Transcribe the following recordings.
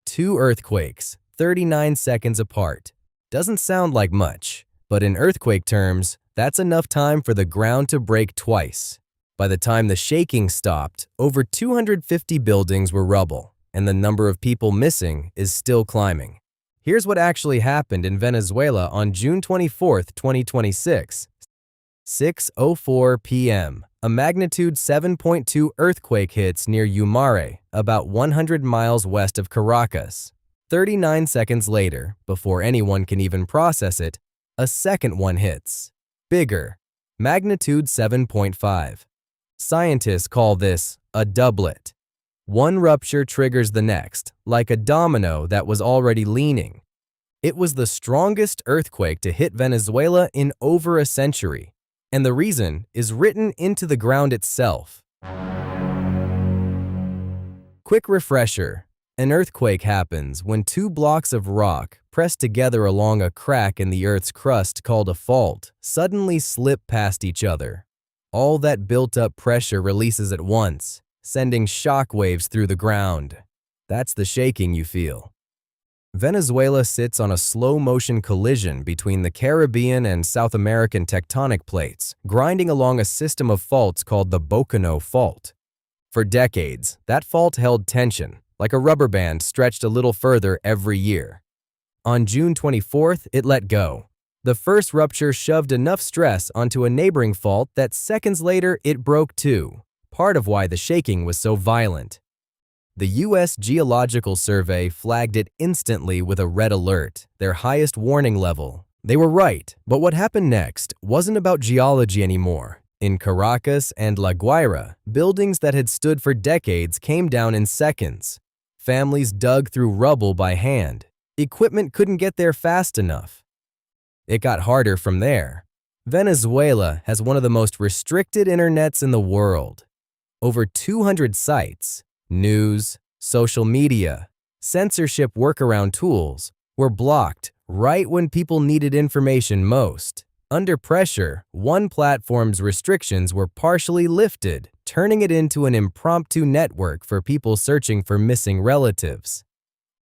2 earthquakes, 39 seconds apart. Doesn't sound like much, but in earthquake terms, that's enough time for the ground to break twice. By the time the shaking stopped, over 250 buildings were rubble, and the number of people missing is still climbing. Here's what actually happened in Venezuela on June 24, 2026. 6:04 p.m. A magnitude 7.2 earthquake hits near Yumare, about 100 miles west of Caracas. 39 seconds later, before anyone can even process it, a second one hits. Bigger, magnitude 7.5. Scientists call this a doublet. One rupture triggers the next, like a domino that was already leaning. It was the strongest earthquake to hit Venezuela in over a century, and the reason is written into the ground itself. Quick refresher. An earthquake happens when 2 blocks of rock pressed together along a crack in the Earth's crust called a fault suddenly slip past each other. All that built-up pressure releases at once, sending shock waves through the ground. That's the shaking you feel. Venezuela sits on a slow-motion collision between the Caribbean and South American tectonic plates, grinding along a system of faults called the Boconó Fault. For decades, that fault held tension, like a rubber band stretched a little further every year. On June 24th, it let go. The first rupture shoved enough stress onto a neighboring fault that seconds later it broke too, part of why the shaking was so violent. The U.S. Geological Survey flagged it instantly with a red alert, their highest warning level. They were right, but what happened next wasn't about geology anymore. In Caracas and La Guaira, buildings that had stood for decades came down in seconds. Families dug through rubble by hand. Equipment couldn't get there fast enough. It got harder from there. Venezuela has one of the most restricted internets in the world. Over 200 sites, news, social media, censorship workaround tools were blocked right when people needed information most. Under pressure, one platform's restrictions were partially lifted, turning it into an impromptu network for people searching for missing relatives.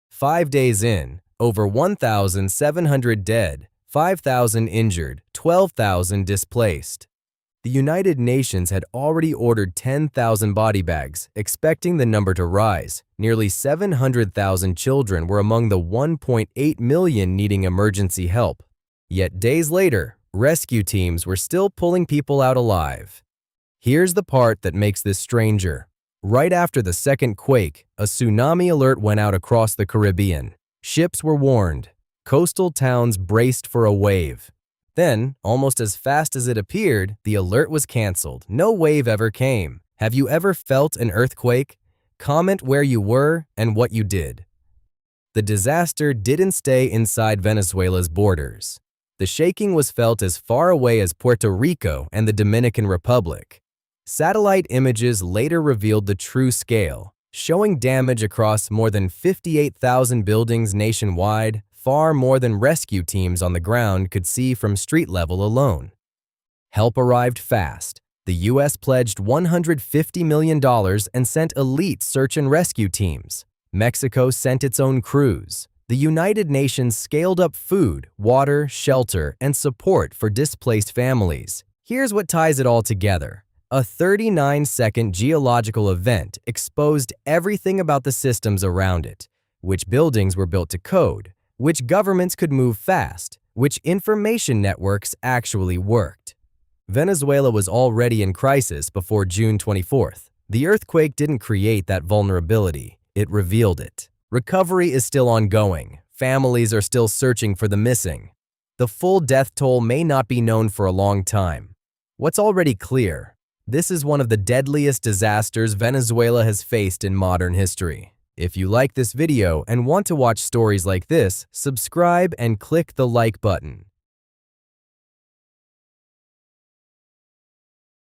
5 days in, over 1,700 dead, 5,000 injured, 12,000 displaced. The United Nations had already ordered 10,000 body bags, expecting the number to rise. Nearly 700,000 children were among the 1.8 million needing emergency help. Yet days later, rescue teams were still pulling people out alive. Here's the part that makes this stranger. Right after the second quake, a tsunami alert went out across the Caribbean. Ships were warned. Coastal towns braced for a wave. Then, almost as fast as it appeared, the alert was canceled. No wave ever came. Have you ever felt an earthquake? Comment where you were and what you did. The disaster didn't stay inside Venezuela's borders. The shaking was felt as far away as Puerto Rico and the Dominican Republic. Satellite images later revealed the true scale, showing damage across more than 58,000 buildings nationwide, far more than rescue teams on the ground could see from street level alone. Help arrived fast. The U.S. pledged $150 million and sent elite search and rescue teams. Mexico sent its own crews. The United Nations scaled up food, water, shelter, and support for displaced families. Here's what ties it all together. A 39-second geological event exposed everything about the systems around it, which buildings were built to code, which governments could move fast, which information networks actually worked. Venezuela was already in crisis before June 24th. The earthquake didn't create that vulnerability, it revealed it. Recovery is still ongoing. Families are still searching for the missing. The full death toll may not be known for a long time. What's already clear? This is one of the deadliest disasters Venezuela has faced in modern history. If you like this video and want to watch stories like this, subscribe and click the like button.